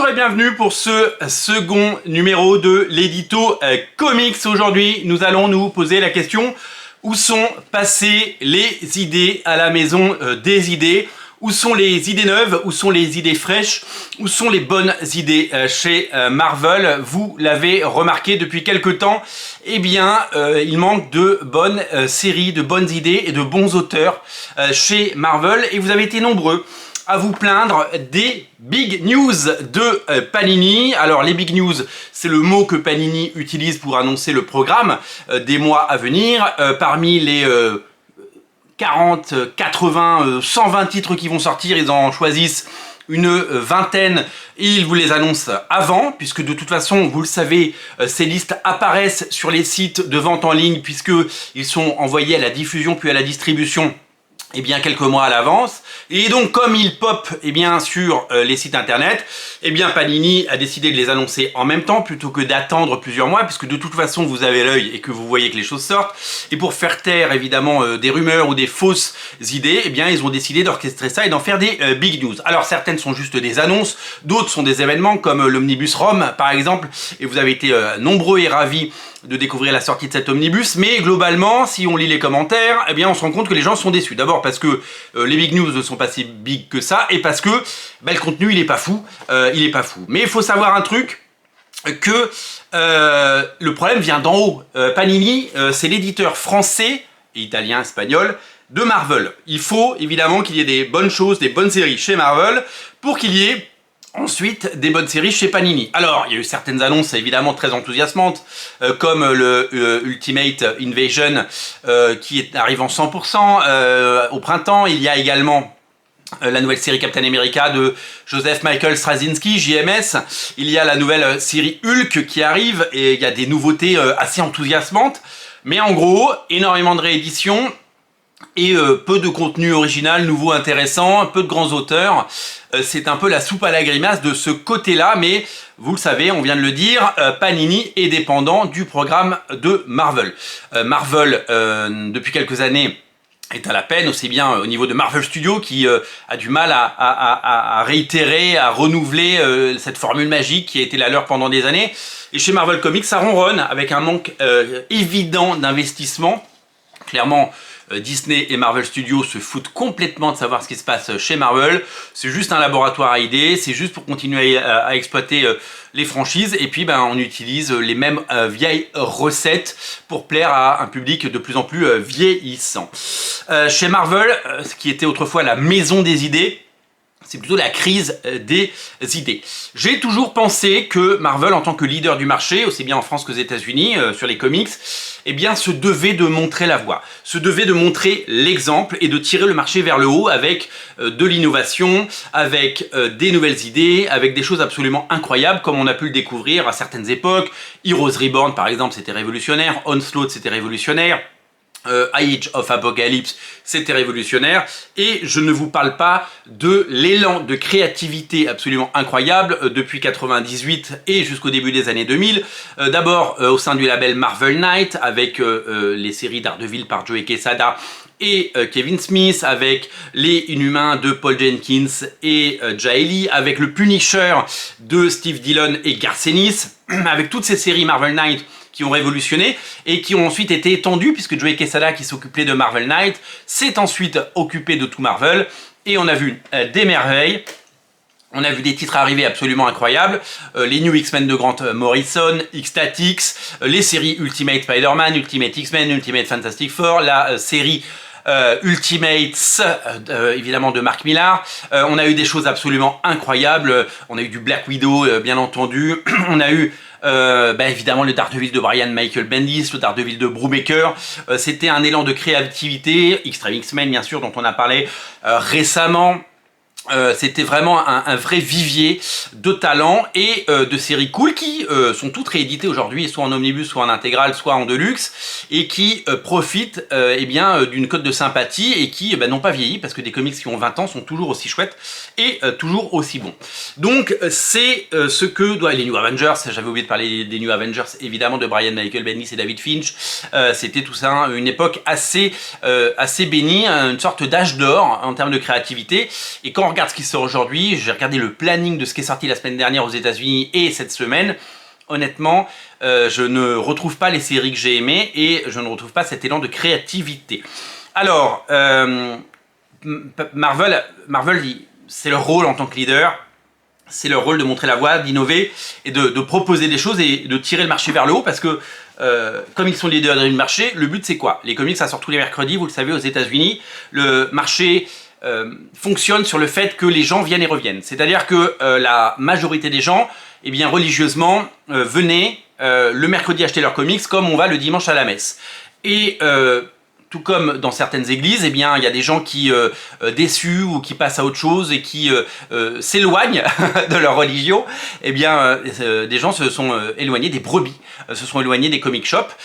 Bonjour et bienvenue pour ce second numéro de l'édito comics. Aujourd'hui, nous allons nous poser la question: où sont passées les idées à la maison des idées? Où sont les idées neuves? Où sont les idées fraîches? Où sont les bonnes idées chez Marvel? Vous l'avez remarqué depuis quelque temps, eh bien, il manque de bonnes séries, de bonnes idées et de bons auteurs chez Marvel. Et vous avez été nombreux à vous plaindre des big news de Panini. Alors les big news, c'est le mot que Panini utilise pour annoncer le programme des mois à venir. Parmi les 40, 80, 120 titres qui vont sortir, ils en choisissent une vingtaine et ils vous les annoncent avant, puisque de toute façon, vous le savez, ces listes apparaissent sur les sites de vente en ligne, puisqu'ils sont envoyés à la diffusion puis à la distribution quelques mois à l'avance. Et donc, comme ils pop sur les sites internet, Panini a décidé de les annoncer en même temps plutôt que d'attendre plusieurs mois, puisque de toute façon vous avez l'œil et que vous voyez que les choses sortent. Et pour faire taire évidemment des rumeurs ou des fausses idées, ils ont décidé d'orchestrer ça et d'en faire des big news. Alors certaines sont juste des annonces, d'autres sont des événements comme l'Omnibus Rome par exemple, et vous avez été nombreux et ravis de découvrir la sortie de cet omnibus, mais globalement, si on lit les commentaires, on se rend compte que les gens sont déçus. D'abord parce que les big news ne sont pas si big que ça, et parce que le contenu, il est pas fou. Mais il faut savoir un truc, que le problème vient d'en haut. Panini, c'est l'éditeur français, italien, espagnol, de Marvel. Il faut évidemment qu'il y ait des bonnes choses, des bonnes séries chez Marvel, pour qu'il y ait ensuite des bonnes séries chez Panini. Alors, il y a eu certaines annonces évidemment très enthousiasmantes, comme le Ultimate Invasion qui arrive en 100% au printemps. Il y a également la nouvelle série Captain America de Joseph Michael Straczynski, JMS. Il y a la nouvelle série Hulk qui arrive et il y a des nouveautés assez enthousiasmantes. Mais en gros, énormément de rééditions et peu de contenu original, nouveau, intéressant, peu de grands auteurs. C'est un peu la soupe à la grimace de ce côté-là, mais vous le savez, on vient de le dire, Panini est dépendant du programme de Marvel. Marvel, depuis quelques années, est à la peine, aussi bien au niveau de Marvel Studios qui a du mal à réitérer, à renouveler cette formule magique qui a été la leur pendant des années. Et chez Marvel Comics, ça ronronne avec un manque évident d'investissement. Clairement, Disney et Marvel Studios se foutent complètement de savoir ce qui se passe chez Marvel. C'est juste un laboratoire à idées, c'est juste pour continuer à exploiter les franchises. Et puis on utilise les mêmes vieilles recettes pour plaire à un public de plus en plus vieillissant. Chez Marvel, ce qui était autrefois la maison des idées, c'est plutôt la crise des idées. J'ai toujours pensé que Marvel, en tant que leader du marché, aussi bien en France qu'aux États-Unis, sur les comics, se devait de montrer la voie, se devait de montrer l'exemple et de tirer le marché vers le haut avec de l'innovation, avec des nouvelles idées, avec des choses absolument incroyables comme on a pu le découvrir à certaines époques. Heroes Reborn par exemple, c'était révolutionnaire, Onslaught c'était révolutionnaire, Age of Apocalypse, c'était révolutionnaire, et je ne vous parle pas de l'élan de créativité absolument incroyable depuis 98 et jusqu'au début des années 2000. D'abord au sein du label Marvel Knight avec les séries Daredevil par Joe Quesada et Kevin Smith, avec les Inhumains de Paul Jenkins et Jaeli, avec le Punisher de Steve Dillon et Garth Ennis, avec toutes ces séries Marvel Knight qui ont révolutionné et qui ont ensuite été étendues, puisque Joe Quesada, qui s'occupait de Marvel Knight, s'est ensuite occupé de tout Marvel, et on a vu des merveilles. On a vu des titres arriver absolument incroyables, les New X-Men de Grant Morrison, X-Statix, les séries Ultimate Spider-Man, Ultimate X-Men, Ultimate Fantastic Four, la série Ultimates, évidemment de Mark Millar. On a eu des choses absolument incroyables, on a eu du Black Widow bien entendu, on a eu évidemment le Daredevil de Brian Michael Bendis, le Daredevil de Brubaker. C'était un élan de créativité, Extreme X-Men bien sûr dont on a parlé récemment. C'était vraiment un vrai vivier de talents et de séries cool qui sont toutes rééditées aujourd'hui, soit en omnibus, soit en intégrale, soit en deluxe, et qui profitent d'une cote de sympathie et qui n'ont pas vieilli, parce que des comics qui ont 20 ans sont toujours aussi chouettes et toujours aussi bons. Donc c'est ce que doivent les New Avengers. J'avais oublié de parler des New Avengers, évidemment, de Brian Michael Bendis et David Finch. C'était tout ça une époque assez bénie, une sorte d'âge d'or en termes de créativité, et quand on regarde ce qui sort aujourd'hui, j'ai regardé le planning de ce qui est sorti la semaine dernière aux États-Unis et cette semaine, honnêtement, je ne retrouve pas les séries que j'ai aimées et je ne retrouve pas cet élan de créativité. Alors, Marvel, c'est leur rôle en tant que leader, c'est leur rôle de montrer la voie, d'innover et de proposer des choses et de tirer le marché vers le haut parce que comme ils sont leaders du marché, le but c'est quoi? Les comics ça sort tous les mercredis, vous le savez, aux États-Unis. Le marché fonctionne sur le fait que les gens viennent et reviennent. C'est-à-dire que la majorité des gens, eh bien religieusement, venaient le mercredi acheter leurs comics comme on va le dimanche à la messe. Et tout comme dans certaines églises, eh bien, il y a des gens qui, déçus ou qui passent à autre chose et qui s'éloignent de leur religion, eh bien, des gens se sont éloignés des brebis, se sont éloignés des comic shops,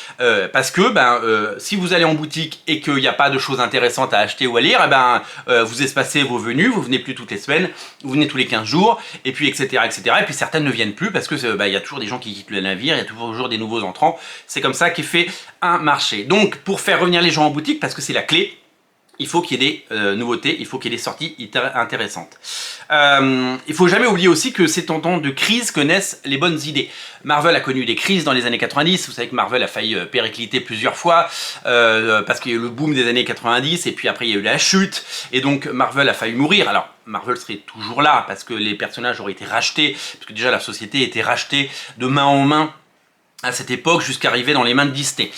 parce que si vous allez en boutique et qu'il n'y a pas de choses intéressantes à acheter ou à lire, eh ben, vous espacez vos venues, vous venez plus toutes les semaines, vous venez tous les 15 jours, et puis etc. etc. Et puis certaines ne viennent plus parce que il y a toujours des gens qui quittent le navire, il y a toujours des nouveaux entrants, c'est comme ça qu'est fait un marché. Donc pour faire revenir les gens en boutique, parce que c'est la clé, il faut qu'il y ait des nouveautés, il faut qu'il y ait des sorties intéressantes. Il faut jamais oublier aussi que c'est en temps de crise que naissent les bonnes idées. Marvel a connu des crises dans les années 90, vous savez que Marvel a failli péricliter plusieurs fois, parce qu'il y a eu le boom des années 90, et puis après il y a eu la chute, et donc Marvel a failli mourir. Alors Marvel serait toujours là, parce que les personnages auraient été rachetés, parce que déjà la société était rachetée de main en main, à cette époque jusqu'à arriver dans les mains de Disney.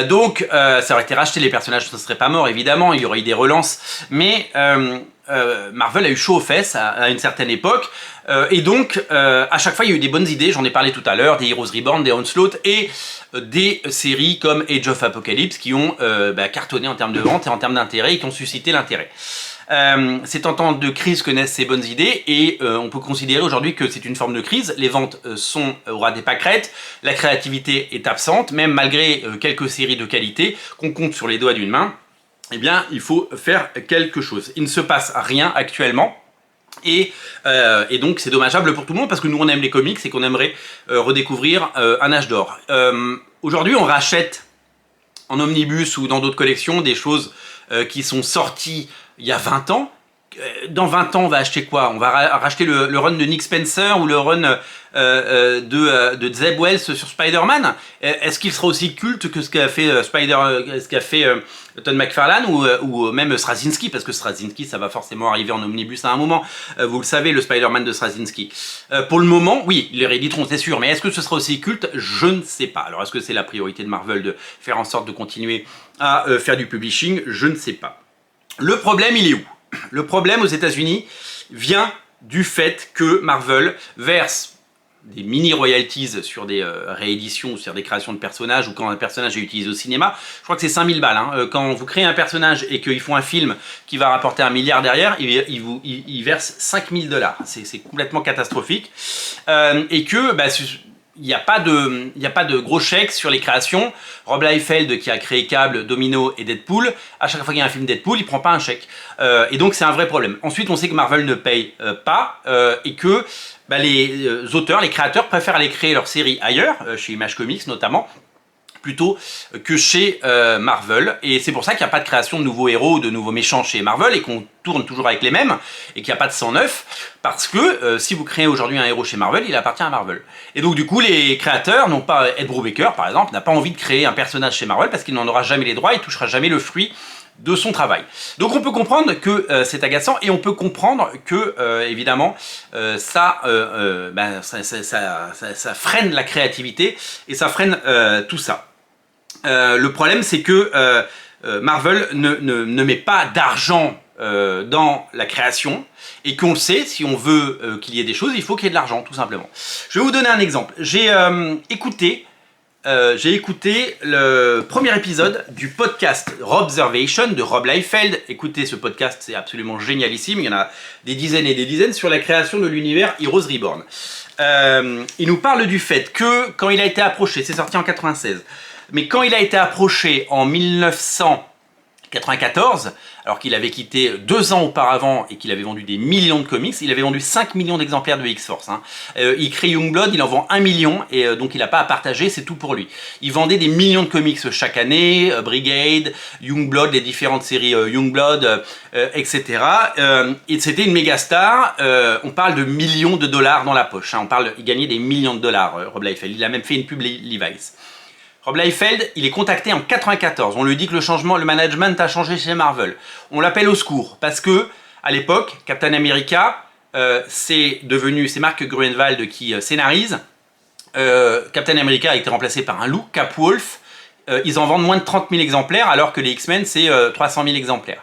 Donc ça aurait été racheté, les personnages ne seraient pas morts évidemment, il y aurait eu des relances, mais Marvel a eu chaud aux fesses à une certaine époque, et donc à chaque fois il y a eu des bonnes idées, j'en ai parlé tout à l'heure, des Heroes Reborn, des Onslaught et des séries comme Age of Apocalypse qui ont cartonné en termes de vente et en termes d'intérêt et qui ont suscité l'intérêt. C'est en temps de crise que naissent ces bonnes idées et on peut considérer aujourd'hui que c'est une forme de crise. Les ventes sont au ras des pâquerettes, la créativité est absente, même malgré quelques séries de qualité qu'on compte sur les doigts d'une main, eh bien il faut faire quelque chose. Il ne se passe rien actuellement. Et donc c'est dommageable pour tout le monde parce que nous on aime les comics et qu'on aimerait redécouvrir un âge d'or. Aujourd'hui on rachète en omnibus ou dans d'autres collections des choses qui sont sorties il y a 20 ans. Dans 20 ans, on va acheter quoi? On va racheter le run de Nick Spencer ou le run de Zeb Wells sur Spider-Man. Est-ce qu'il sera aussi culte que ce qu'a fait Todd McFarlane ou même Straczynski? Parce que Straczynski, ça va forcément arriver en omnibus à un moment. Vous le savez, le Spider-Man de Straczynski. Pour le moment, oui, ils les rééditeront, c'est sûr. Mais est-ce que ce sera aussi culte? Je ne sais pas. Alors, est-ce que c'est la priorité de Marvel de faire en sorte de continuer à faire du publishing? Je ne sais pas. Le problème, il est où? Le problème aux États-Unis vient du fait que Marvel verse des mini-royalties sur des rééditions ou sur des créations de personnages ou quand un personnage est utilisé au cinéma. Je crois que c'est 5000 balles. Hein. Quand vous créez un personnage et qu'ils font un film qui va rapporter 1 milliard derrière, ils versent 5000 $. C'est complètement catastrophique. Et que... il n'y a pas de gros chèques sur les créations. Rob Liefeld, qui a créé Cable, Domino et Deadpool, à chaque fois qu'il y a un film Deadpool, il prend pas un chèque. Et donc c'est un vrai problème. Ensuite, on sait que Marvel ne paye pas et que les auteurs, les créateurs préfèrent aller créer leur série ailleurs, chez Image Comics notamment, plutôt que chez Marvel. Et c'est pour ça qu'il n'y a pas de création de nouveaux héros, de nouveaux méchants chez Marvel et qu'on tourne toujours avec les mêmes et qu'il n'y a pas de sang neuf parce que si vous créez aujourd'hui un héros chez Marvel, il appartient à Marvel. Et donc du coup, les créateurs n'ont pas, Ed Brubaker par exemple, n'a pas envie de créer un personnage chez Marvel parce qu'il n'en aura jamais les droits, il touchera jamais le fruit de son travail. Donc on peut comprendre que c'est agaçant et on peut comprendre que évidemment ça freine la créativité et ça freine tout ça. Le problème c'est que Marvel ne met pas d'argent dans la création et qu'on le sait, si on veut qu'il y ait des choses, il faut qu'il y ait de l'argent tout simplement. Je vais vous donner un exemple. J'ai écouté le premier épisode du podcast Robservation de Rob Liefeld. Écoutez ce podcast, c'est absolument génialissime. Il y en a des dizaines et des dizaines sur la création de l'univers Heroes Reborn. Il nous parle du fait que quand il a été approché, c'est sorti en 96, mais quand il a été approché en 1996, 94, alors qu'il avait quitté 2 ans auparavant et qu'il avait vendu des millions de comics, il avait vendu 5 millions d'exemplaires de X-Force. Hein. Il crée Youngblood, il en vend 1 million et donc il n'a pas à partager, c'est tout pour lui. Il vendait des millions de comics chaque année, Brigade, Youngblood, les différentes séries Youngblood, etc. Et c'était une méga star. On parle de millions de dollars dans la poche. Hein. Il gagnait des millions de dollars, Rob Liefeld. Il a même fait une pub Levi's. Rob Liefeld, il est contacté en 94. On lui dit que le management a changé chez Marvel. On l'appelle au secours parce que à l'époque, Captain America, c'est Mark Gruenwald qui scénarise. Captain America a été remplacé par un loup, Capwolf. Ils en vendent moins de 30 000 exemplaires alors que les X-Men c'est 300 000 exemplaires.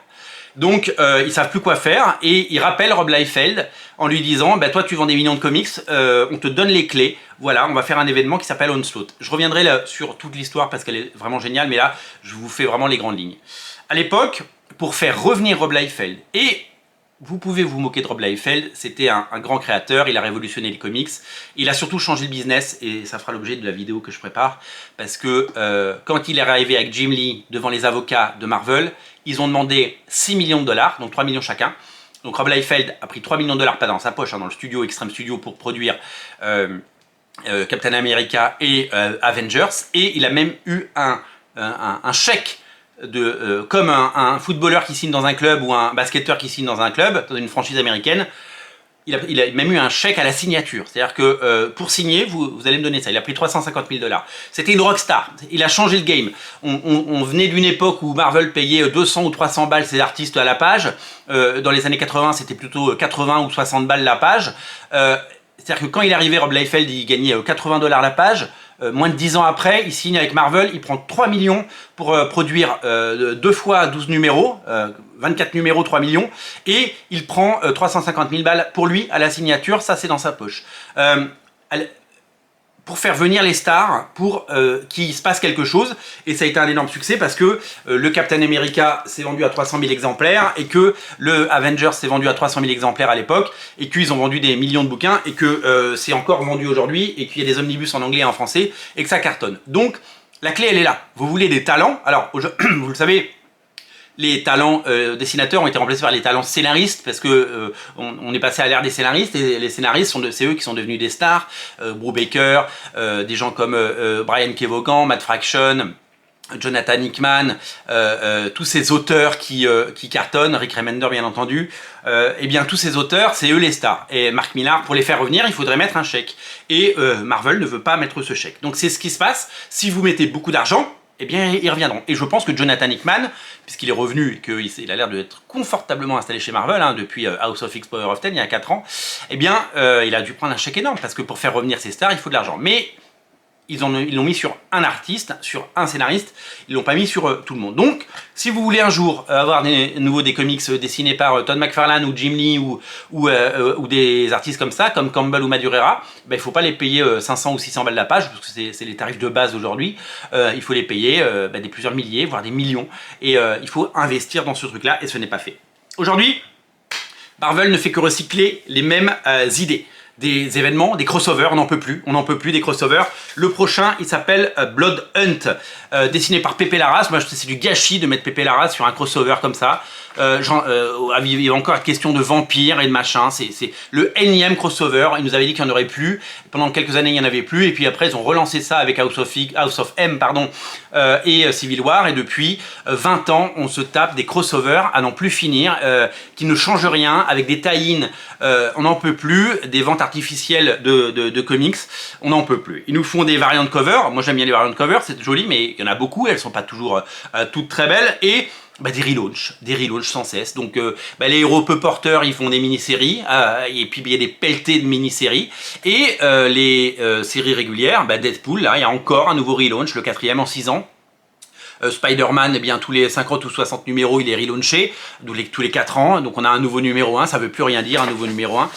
Donc ils savent plus quoi faire et ils rappellent Rob Liefeld en lui disant bah, toi tu vends des millions de comics, on te donne les clés, voilà, on va faire un événement qui s'appelle Onslaught. Je reviendrai là sur toute l'histoire parce qu'elle est vraiment géniale, mais là je vous fais vraiment les grandes lignes. À l'époque, pour faire revenir Rob Liefeld, et vous pouvez vous moquer de Rob Liefeld, c'était un grand créateur, il a révolutionné les comics, il a surtout changé le business et ça fera l'objet de la vidéo que je prépare parce que quand il est arrivé avec Jim Lee devant les avocats de Marvel, ils ont demandé 6 millions de dollars, donc 3 millions chacun. Donc Rob Liefeld a pris 3 millions de dollars, pas dans sa poche, hein, dans le studio, Extreme Studio, pour produire Captain America et Avengers. Et il a même eu un chèque comme un footballeur qui signe dans un club ou un basketteur qui signe dans un club, dans une franchise américaine. Il a même eu un chèque à la signature. C'est-à-dire que pour signer, vous allez me donner ça. Il a pris 350 000 dollars. C'était une rockstar. Il a changé le game. On venait d'une époque où Marvel payait 200 ou 300 balles ses artistes à la page. Dans les années 80, c'était plutôt 80 ou 60 balles la page. C'est-à-dire que quand il est arrivé, Rob Liefeld, il gagnait 80 dollars la page. Moins de 10 ans après, il signe avec Marvel, il prend 3 millions pour produire 2 fois 12 numéros, 24 numéros, 3 millions, et il prend 350 000 balles pour lui à la signature, ça c'est dans sa poche. Pour faire venir les stars, pour qu'il se passe quelque chose, et ça a été un énorme succès parce que le Captain America s'est vendu à 300 000 exemplaires, et que le Avengers s'est vendu à 300 000 exemplaires à l'époque, et qu'ils ont vendu des millions de bouquins, et que c'est encore vendu aujourd'hui, et qu'il y a des omnibus en anglais et en français, et que ça cartonne. Donc, la clé elle est là. Vous voulez des talents, alors vous le savez, les talents dessinateurs ont été remplacés par les talents scénaristes parce que on est passé à l'ère des scénaristes et les scénaristes c'est eux qui sont devenus des stars. Brubaker, des gens comme Brian Kevogan, Matt Fraction, Jonathan Hickman, tous ces auteurs qui cartonnent, Rick Remender bien entendu, et bien tous ces auteurs c'est eux les stars. Et Mark Millar, pour les faire revenir il faudrait mettre un chèque et Marvel ne veut pas mettre ce chèque. Donc c'est ce qui se passe. Si vous mettez beaucoup d'argent, eh bien, ils reviendront. Et je pense que Jonathan Hickman, puisqu'il est revenu et qu'il a l'air d'être confortablement installé chez Marvel, hein, depuis House of X, Power of Ten, il y a 4 ans, eh bien, il a dû prendre un chèque énorme, parce que pour faire revenir ces stars, il faut de l'argent. Mais ils l'ont mis sur un artiste, sur un scénariste, ils l'ont pas mis sur tout le monde. Donc, si vous voulez un jour avoir des comics dessinés par Todd McFarlane ou Jim Lee ou des artistes comme ça, comme Campbell ou Madureira, ben, il ne faut pas les payer 500 ou 600 balles la page, parce que c'est les tarifs de base aujourd'hui. Il faut les payer des plusieurs milliers, voire des millions. Et il faut investir dans ce truc-là, et ce n'est pas fait. Aujourd'hui, Marvel ne fait que recycler les mêmes idées. Des événements, des crossovers, on n'en peut plus des crossovers. Le prochain, il s'appelle Blood Hunt, dessiné par Pepe Larraz. Moi, c'est du gâchis de mettre Pepe Larraz sur un crossover comme ça. Il y a encore la question de vampires et de machin. C'est le énième crossover. Ils nous avaient dit qu'il n'y en aurait plus. Pendant quelques années, il n'y en avait plus. Et puis après, ils ont relancé ça avec House of M et Civil War. Et depuis 20 ans, on se tape des crossovers à n'en plus finir, qui ne changent rien, avec des tie-in. On n'en peut plus. Des ventes artificielles de comics. On n'en peut plus. Ils nous font des variantes cover. Moi, j'aime bien les variantes cover. C'est joli, mais il y en a beaucoup. Elles ne sont pas toujours toutes très belles. Et des relaunchs sans cesse. Donc les héros peu porteurs, ils font des mini-séries, et puis il y a des pelletés de mini-séries. Et les séries régulières, Deadpool, là, il y a encore un nouveau relaunch, le 4e en 6 ans. Spider-Man, eh bien tous les 50 ou 60 numéros, il est relaunché, tous les 4 ans, donc on a un nouveau numéro 1, ça veut plus rien dire, un nouveau numéro 1.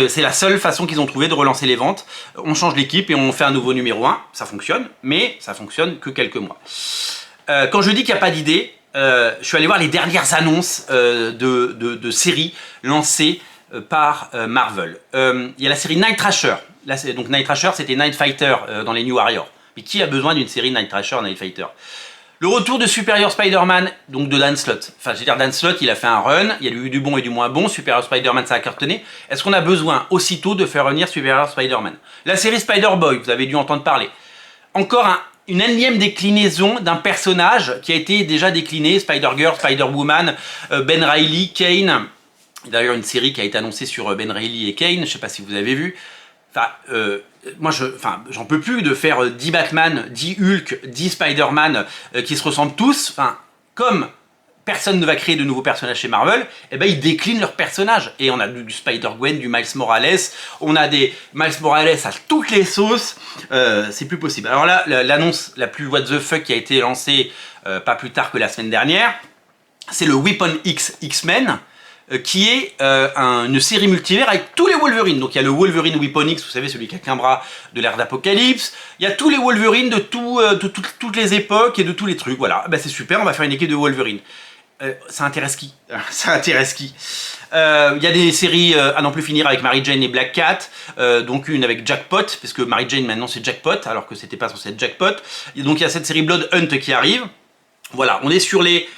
C'est la seule façon qu'ils ont trouvé de relancer les ventes. On change l'équipe et on fait un nouveau numéro 1, ça fonctionne, mais ça fonctionne que quelques mois. Quand je dis qu'il n'y a pas d'idée, je suis allé voir les dernières annonces de séries lancées par Marvel. Il y a la série Night Thrasher. Donc Night Thrasher, c'était Night Fighter dans les New Warriors. Mais qui a besoin d'une série Night Thrasher, Night Fighter? Le retour de Superior Spider-Man, donc de Dan Slott. Enfin, je veux dire, Dan Slott, il a fait un run, il y a eu du bon et du moins bon. Superior Spider-Man, ça a cartonné. Est-ce qu'on a besoin aussitôt de faire revenir Superior Spider-Man? La série Spider-Boy, vous avez dû entendre parler. Encore une énième déclinaison d'un personnage qui a été déjà décliné. Spider-Girl, Spider-Woman, Ben Reilly, Kane. D'ailleurs, une série qui a été annoncée sur Ben Reilly et Kane, je ne sais pas si vous avez vu. Enfin, moi, j'en peux plus de faire 10 Batman, 10 Hulk, 10 Spider-Man qui se ressemblent tous. Enfin, comme personne ne va créer de nouveaux personnages chez Marvel, eh ben, ils déclinent leurs personnages. Et on a du Spider-Gwen, du Miles Morales, on a des Miles Morales à toutes les sauces. C'est plus possible. Alors là, l'annonce la plus what the fuck qui a été lancée pas plus tard que la semaine dernière, c'est le Weapon X X-Men, qui est une série multivers avec tous les Wolverines. Donc il y a le Wolverine Weapon X, vous savez, celui qui a qu'un bras de l'ère d'Apocalypse. Il y a tous les Wolverines de toutes les époques et de tous les trucs. Voilà, ben, c'est super, on va faire une équipe de Wolverine. Ça intéresse qui? Ça intéresse qui? Il y a des séries à n'en plus finir avec Mary Jane et Black Cat, donc une avec Jackpot, parce que Mary Jane maintenant c'est Jackpot, alors que c'était pas censé être Jackpot. Et donc il y a cette série Blood Hunt qui arrive. Voilà, on est sur les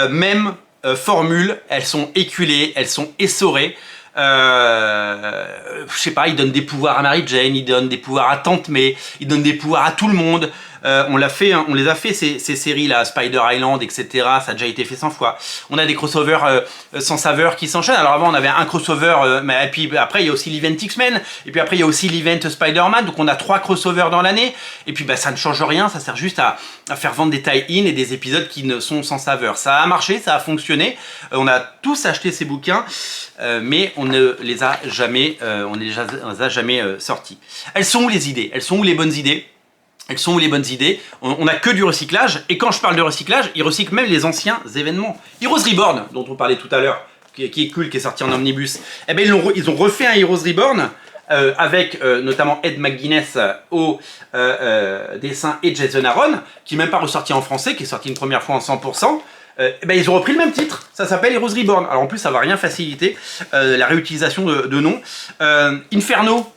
mêmes formules, elles sont éculées, elles sont essorées. Je sais pas, ils donnent des pouvoirs à Mary Jane, ils donnent des pouvoirs à Tante May, ils donnent des pouvoirs à tout le monde. On les a fait ces séries là, Spider Island, etc. Ça a déjà été fait 100 fois. On a des crossovers sans saveur qui s'enchaînent. Alors avant on avait un crossover, et puis après il y a aussi l'event X-Men, et puis après il y a aussi l'event Spider-Man. Donc on a 3 crossovers dans l'année. Et puis bah, ça ne change rien, ça sert juste à faire vendre des tie-in et des épisodes qui ne sont sans saveur. Ça a marché, ça a fonctionné. On a tous acheté ces bouquins, mais on ne les a jamais, sortis. Elles sont où les idées? Elles sont où les bonnes idées? Elles sont où les bonnes idées? On n'a que du recyclage, et quand je parle de recyclage, ils recyclent même les anciens événements. Heroes Reborn, dont on parlait tout à l'heure, qui est cool, qui est sorti en omnibus, eh ben ils ont refait un Heroes Reborn, avec notamment Ed McGuinness au dessin et Jason Aaron, qui n'est même pas ressorti en français, qui est sorti une première fois en 100%. Ben ils ont repris le même titre, ça s'appelle Heroes Reborn. Alors en plus ça va rien faciliter, la réutilisation de noms. Inferno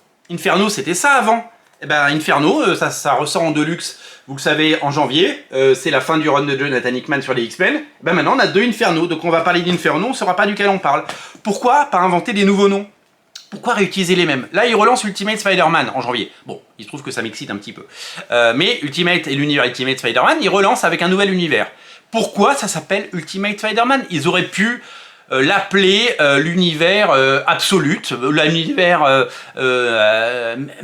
c'était ça avant. Eh ben Inferno, ça ressort en deluxe, vous le savez, en janvier. C'est la fin du run de Jonathan Hickman sur les X-Men. Ben maintenant on a 2 Inferno, donc on va parler d'Inferno, on ne saura pas duquel on parle. Pourquoi pas inventer des nouveaux noms? Pourquoi réutiliser les mêmes? Là, ils relancent Ultimate Spider-Man en janvier. Bon, il se trouve que ça m'excite un petit peu. Mais Ultimate et l'univers Ultimate Spider-Man, ils relancent avec un nouvel univers. Pourquoi ça s'appelle Ultimate Spider-Man? Ils auraient pu l'appeler l'univers Absolute, l'univers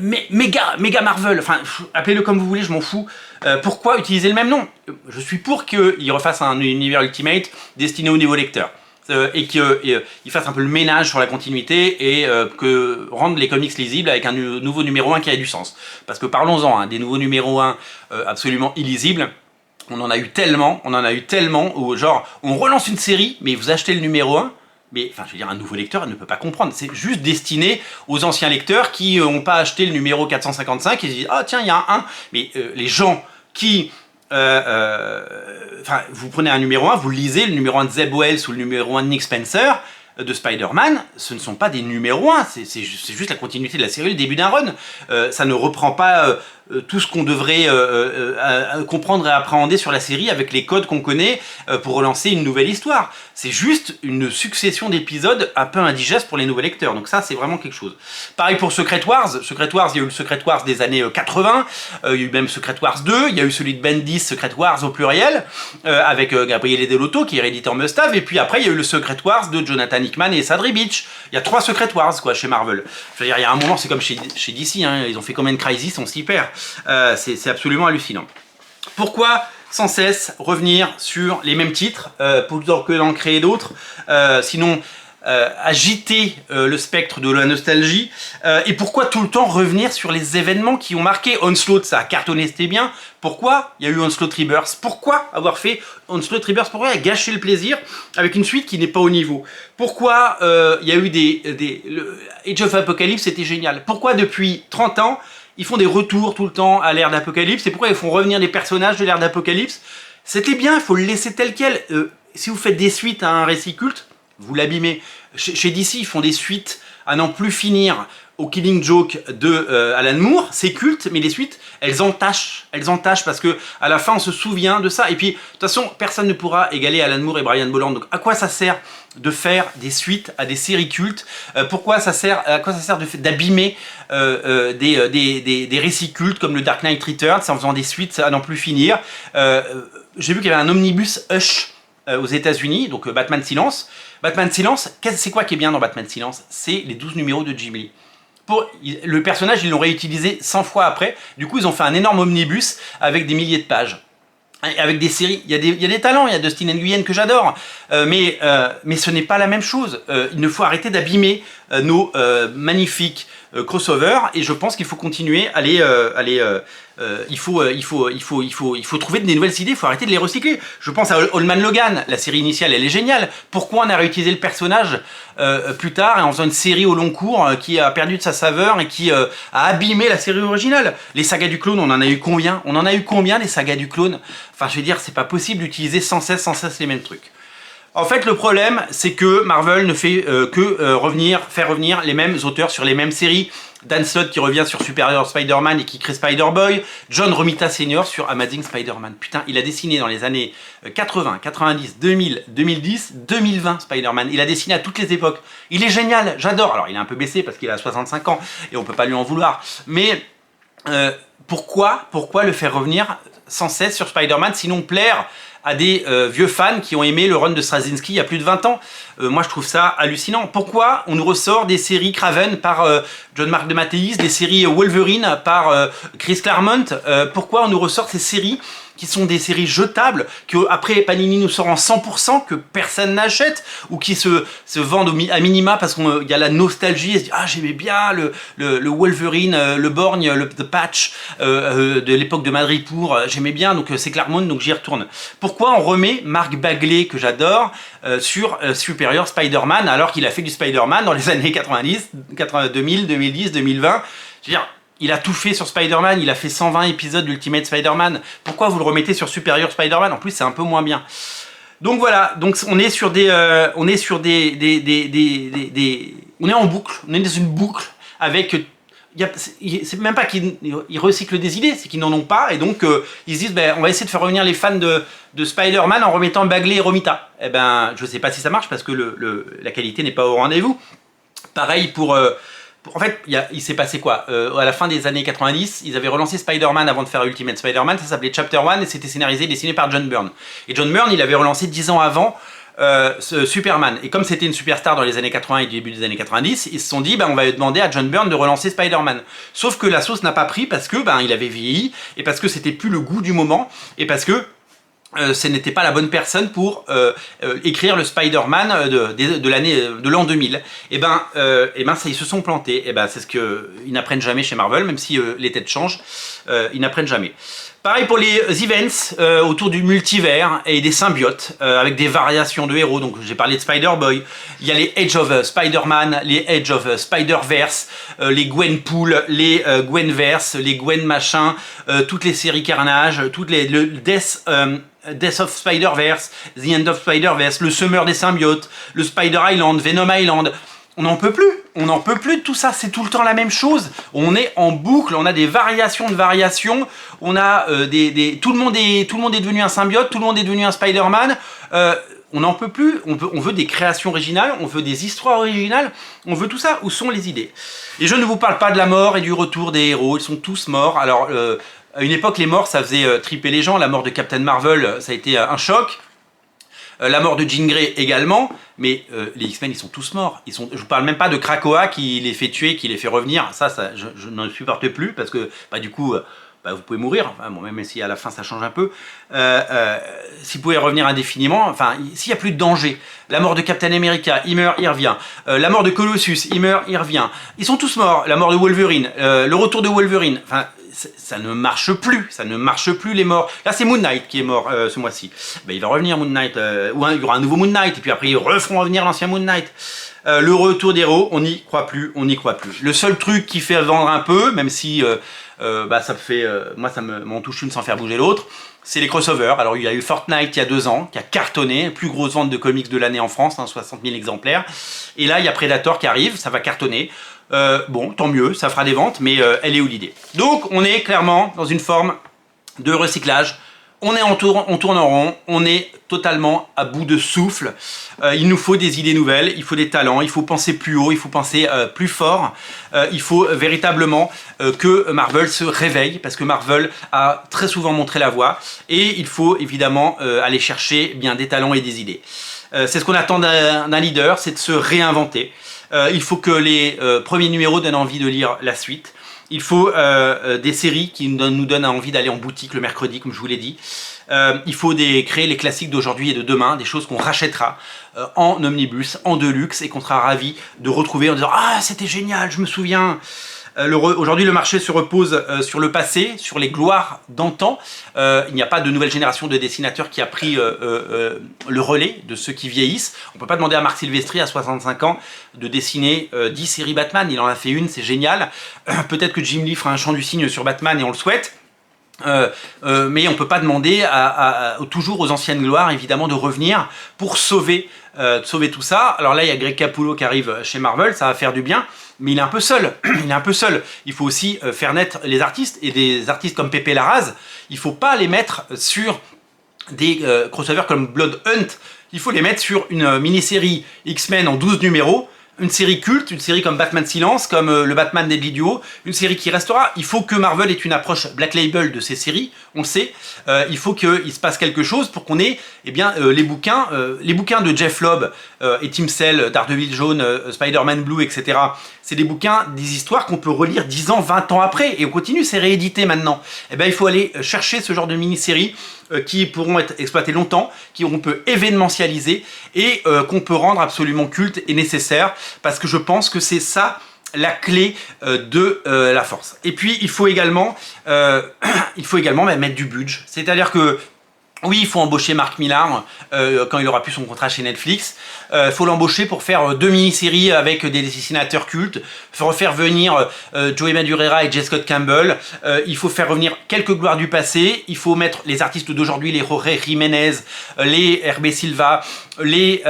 méga Marvel, enfin, appelez-le comme vous voulez, je m'en fous. Pourquoi utiliser le même nom? Je suis pour qu'ils refassent un univers Ultimate destiné au nouveau lecteur. Et qu'il fasse un peu le ménage sur la continuité et que rende les comics lisibles avec un nouveau numéro 1 qui a du sens. Parce que parlons-en, hein, des nouveaux numéros 1 absolument illisibles, on en a eu tellement, où genre, on relance une série, mais vous achetez le numéro 1, mais enfin, je veux dire, un nouveau lecteur ne peut pas comprendre. C'est juste destiné aux anciens lecteurs qui n'ont pas acheté le numéro 455 et se disent « Ah tiens, il y a un 1 ». Mais les gens qui... Enfin, vous prenez un numéro 1, vous lisez le numéro 1 de Zeb Wells ou le numéro 1 de Nick Spencer de Spider-Man, ce ne sont pas des numéros 1, c'est juste la continuité de la série, le début d'un run. Ça ne reprend pas tout ce qu'on devrait comprendre et appréhender sur la série avec les codes qu'on connaît pour relancer une nouvelle histoire. C'est juste une succession d'épisodes un peu indigestes pour les nouveaux lecteurs, donc ça c'est vraiment quelque chose. Pareil pour Secret Wars, il y a eu le Secret Wars des années 80, il y a eu même Secret Wars 2, il y a eu celui de Bendis, Secret Wars au pluriel, avec Gabriele Delotto qui est réédité en Must-Have, et puis après il y a eu le Secret Wars de Jonathan Hickman et Sadri Beach. Il y a 3 Secret Wars quoi chez Marvel. Je veux dire, il y a un moment, c'est comme chez DC, hein, ils ont fait combien de Crisis, on s'y perd. C'est absolument hallucinant. Pourquoi sans cesse revenir sur les mêmes titres plutôt que d'en créer d'autres, sinon agiter le spectre de la nostalgie, et pourquoi tout le temps revenir sur les événements qui ont marqué Onslaught? Ça a cartonné, c'était bien. Pourquoi il y a eu Onslaught Rebirth? Pourquoi avoir fait Onslaught Rebirth? Pourquoi gâcher le plaisir avec une suite qui n'est pas au niveau? Pourquoi il y a eu le Age of Apocalypse, c'était génial? Pourquoi depuis 30 ans ils font des retours tout le temps à l'ère d'Apocalypse? Et pourquoi ils font revenir des personnages de l'ère d'Apocalypse? C'était bien, il faut le laisser tel quel. Si vous faites des suites à un récit culte, vous l'abîmez. Chez DC, ils font des suites à n'en plus finir, au Killing Joke de Alan Moore, c'est culte, mais les suites, elles entachent parce que à la fin on se souvient de ça. Et puis de toute façon, personne ne pourra égaler Alan Moore et Brian Bolland. Donc à quoi ça sert de faire des suites à des séries cultes? À quoi ça sert d'abîmer des récits cultes comme le Dark Knight Returns en faisant des suites à n'en plus finir? J'ai vu qu'il y avait un omnibus Hush aux États-Unis, donc Batman Silence. Batman Silence, c'est quoi qui est bien dans Batman Silence? C'est les 12 numéros de Jim Lee. Le personnage, ils l'ont réutilisé 100 fois après. Du coup, ils ont fait un énorme omnibus avec des milliers de pages. Avec des séries, il y a des talents, il y a Dustin Nguyen que j'adore, mais ce n'est pas la même chose. Il faut arrêter d'abîmer nos magnifiques crossovers, et je pense qu'il faut continuer à il faut trouver des nouvelles idées, il faut arrêter de les recycler. Je pense à Old Man Logan, la série initiale, elle est géniale. Pourquoi on a réutilisé le personnage plus tard, et en faisant une série au long cours qui a perdu de sa saveur et qui a abîmé la série originale? Les sagas du clone, on en a eu combien? On en a eu combien, les sagas du clone? Enfin, je veux dire, c'est pas possible d'utiliser sans cesse les mêmes trucs. En fait, le problème, c'est que Marvel ne fait faire revenir les mêmes auteurs sur les mêmes séries. Dan Slott qui revient sur Superior Spider-Man et qui crée Spider-Boy. John Romita Sr. sur Amazing Spider-Man. Putain, il a dessiné dans les années 80, 90, 2000, 2010, 2020 Spider-Man. Il a dessiné à toutes les époques. Il est génial, j'adore. Alors, il est un peu baissé parce qu'il a 65 ans et on peut pas lui en vouloir. Mais pourquoi le faire revenir sans cesse sur Spider-Man, sinon plaire à des vieux fans qui ont aimé le run de Straczynski il y a plus de 20 ans. Moi, je trouve ça hallucinant. Pourquoi on nous ressort des séries Craven par John Mark de Matteis, des séries Wolverine par Chris Claremont? Pourquoi on nous ressort ces séries qui sont des séries jetables, que après Panini nous sort en 100%, que personne n'achète, ou qui se vendent à minima parce qu'il y a la nostalgie, et se dit ah j'aimais bien le Wolverine, le Borgne, The Patch de l'époque de Madripoor, j'aimais bien, donc c'est Claremont, donc j'y retourne. Pourquoi on remet Mark Bagley, que j'adore, sur Superior Spider-Man, alors qu'il a fait du Spider-Man dans les années 90, 2000, 2010, 2020? Je veux dire, il a tout fait sur Spider-Man, il a fait 120 épisodes d'Ultimate Spider-Man. Pourquoi vous le remettez sur Superior Spider-Man? En plus, c'est un peu moins bien. Donc voilà, donc on est sur on est en boucle, on est dans une boucle avec. C'est même pas qu'ils recyclent des idées, c'est qu'ils n'en ont pas, et donc ils se disent ben, on va essayer de faire revenir les fans de Spider-Man en remettant Bagley et Romita. Eh ben, je sais pas si ça marche parce que la qualité n'est pas au rendez-vous. Pareil pour. En fait, il s'est passé quoi? À la fin des années 90, ils avaient relancé Spider-Man avant de faire Ultimate Spider-Man, ça s'appelait Chapter 1 et c'était scénarisé et dessiné par John Byrne. Et John Byrne, il avait relancé 10 ans avant Superman. Et comme c'était une superstar dans les années 80 et début des années 90, ils se sont dit, on va demander à John Byrne de relancer Spider-Man. Sauf que la sauce n'a pas pris parce que il avait vieilli, et parce que c'était plus le goût du moment, et parce que ce n'était pas la bonne personne pour écrire le Spider-Man de l'an 2000. Et ça, ils se sont plantés. Et c'est ce qu'ils n'apprennent jamais chez Marvel, même si les têtes changent, ils n'apprennent jamais. Pareil pour les events autour du multivers et des symbiotes, avec des variations de héros. Donc j'ai parlé de Spider-Boy, il y a les Age of Spider-Man, les Age of Spider-Verse, les Gwenpool, les Gwenverse, les Gwen machin, toutes les séries Carnage, le Death of Spider-Verse, The End of Spider-Verse, le Summer des symbiotes, le Spider Island, Venom Island. On n'en peut plus de tout ça, c'est tout le temps la même chose. On est en boucle, on a des variations de variations, on a tout le monde est devenu un symbiote, tout le monde est devenu un Spider-Man. On n'en peut plus, on veut des créations originales, on veut des histoires originales, on veut tout ça. Où sont les idées? Et je ne vous parle pas de la mort et du retour des héros, ils sont tous morts. Alors, à une époque, les morts, ça faisait triper les gens. La mort de Captain Marvel, ça a été un choc. La mort de Jean Grey également, mais les X-Men, ils sont tous morts. Je vous parle même pas de Krakoa qui les fait tuer, qui les fait revenir. Ça je n'en supporte plus, parce que du coup, vous pouvez mourir, même si à la fin ça change un peu. Si vous pouvez revenir indéfiniment, s'il n'y a plus de danger. La mort de Captain America, il meurt, il revient. La mort de Colossus, il meurt, il revient. Ils sont tous morts. La mort de Wolverine, le retour de Wolverine, ça ne marche plus les morts. Là c'est Moon Knight qui est mort ce mois-ci. Il va revenir Moon Knight, il y aura un nouveau Moon Knight, et puis après ils referont revenir l'ancien Moon Knight. Le retour des héros, on n'y croit plus. Le seul truc qui fait vendre un peu, même si ça fait, moi ça m'en touche une sans faire bouger l'autre, c'est les crossovers. Alors il y a eu Fortnite il y a 2 ans, qui a cartonné, plus grosse vente de comics de l'année en France, 60 000 exemplaires. Et là il y a Predator qui arrive, ça va cartonner. bon, tant mieux, ça fera des ventes, mais elle est où l'idée? Donc on est clairement dans une forme de recyclage. On tourne en rond, on est totalement à bout de souffle. Il nous faut des idées nouvelles, il faut des talents, il faut penser plus haut, il faut penser plus fort. Il faut véritablement que Marvel se réveille, parce que Marvel a très souvent montré la voie. Et il faut évidemment aller chercher bien des talents et des idées. C'est ce qu'on attend d'un leader, c'est de se réinventer. Il faut que les premiers numéros donnent envie de lire la suite. Il faut des séries qui nous donnent envie d'aller en boutique le mercredi, comme je vous l'ai dit. Il faut créer les classiques d'aujourd'hui et de demain, des choses qu'on rachètera en omnibus, en deluxe, et qu'on sera ravi de retrouver en disant « Ah, c'était génial, je me souviens !» Aujourd'hui, le marché se repose sur le passé, sur les gloires d'antan. Il n'y a pas de nouvelle génération de dessinateurs qui a pris le relais de ceux qui vieillissent. On ne peut pas demander à Marc Silvestri, à 65 ans, de dessiner 10 séries Batman. Il en a fait une, c'est génial. Peut-être que Jim Lee fera un chant du cygne sur Batman et on le souhaite. Mais on ne peut pas demander toujours aux anciennes gloires, évidemment, de revenir pour sauver tout ça. Alors là, il y a Greg Capullo qui arrive chez Marvel, ça va faire du bien, mais il est un peu seul. Il est un peu seul. Il faut aussi faire naître les artistes, et des artistes comme Pepe Larraz, il ne faut pas les mettre sur des crossovers comme Blood Hunt. Il faut les mettre sur une mini-série X-Men en 12 numéros, une série culte, une série comme Batman Silence, comme le Batman Deadly Duo, une série qui restera. Il faut que Marvel ait une approche Black Label de ces séries, on le sait. Il faut qu'il se passe quelque chose pour qu'on ait les bouquins de Jeff Lobb et Tim Sale, Daredevil jaune, Spider-Man Blue, etc. C'est des bouquins, des histoires qu'on peut relire 10 ans, 20 ans après, et on continue, c'est réédité maintenant. Il faut aller chercher ce genre de mini-séries qui pourront être exploitées longtemps, qu'on peut événementialiser et qu'on peut rendre absolument culte et nécessaire, parce que je pense que c'est ça la clé de la force. Et puis il faut également mettre du budget, c'est-à-dire que oui, il faut embaucher Mark Millar quand il aura plus son contrat chez Netflix. Il faut l'embaucher pour faire 2 mini-séries avec des dessinateurs cultes. Il faut refaire venir Joey Madureira et J. Scott Campbell. Il faut faire revenir quelques gloires du passé. Il faut mettre les artistes d'aujourd'hui, les Jorge Jiménez, les Hervé Silva, les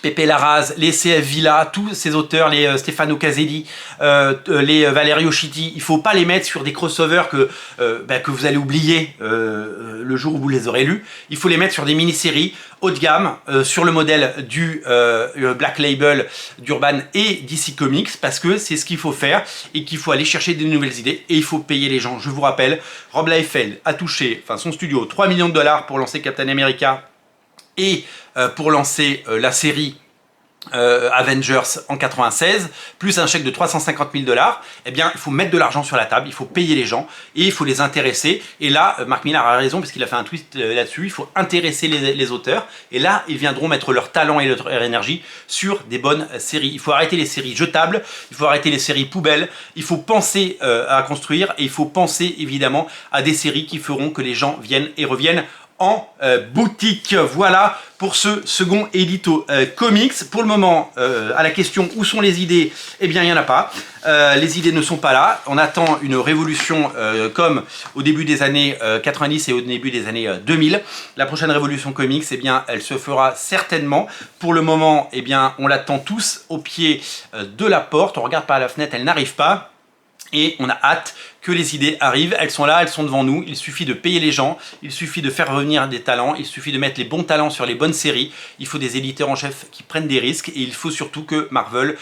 Pepe Larraz, les C.F. Villa, tous ces auteurs, les Stefano Caselli, les Valerio Chitti, il ne faut pas les mettre sur des crossovers que vous allez oublier le jour où vous les aurez lus. Il faut les mettre sur des mini-séries haut de gamme, sur le modèle du Black Label d'Urban et DC Comics, parce que c'est ce qu'il faut faire et qu'il faut aller chercher des nouvelles idées et il faut payer les gens. Je vous rappelle, Rob Liefeld a touché, son studio, 3 millions de dollars pour lancer Captain America et pour lancer la série Avengers en 96, plus un chèque de 350 000 $, il faut mettre de l'argent sur la table, il faut payer les gens et il faut les intéresser. Et là, Mark Millar a raison parce qu'il a fait un twist là-dessus, il faut intéresser les auteurs et là, ils viendront mettre leur talent et leur énergie sur des bonnes séries. Il faut arrêter les séries jetables, il faut arrêter les séries poubelles, il faut penser à construire et il faut penser évidemment à des séries qui feront que les gens viennent et reviennent en boutique. Voilà pour ce second édito comics. Pour le moment, à la question où sont les idées, il n'y en a pas. Les idées ne sont pas là. On attend une révolution comme au début des années 90 et au début des années 2000. La prochaine révolution comics, elle se fera certainement. Pour le moment, on l'attend tous au pied de la porte. On regarde par la fenêtre, elle n'arrive pas. Et on a hâte que les idées arrivent, elles sont là, elles sont devant nous, il suffit de payer les gens, il suffit de faire revenir des talents, il suffit de mettre les bons talents sur les bonnes séries, il faut des éditeurs en chef qui prennent des risques et il faut surtout que Marvel,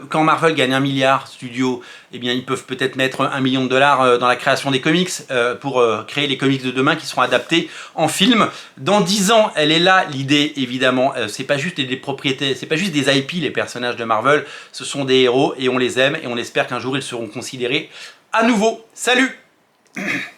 quand Marvel gagne 1 milliard studio, ils peuvent peut-être mettre 1 million de dollars dans la création des comics pour créer les comics de demain qui seront adaptés en film. Dans 10 ans, elle est là l'idée évidemment, c'est pas juste des propriétés, c'est pas juste des IP les personnages de Marvel, ce sont des héros et on les aime et on espère qu'un jour ils seront considérés à nouveau. Salut!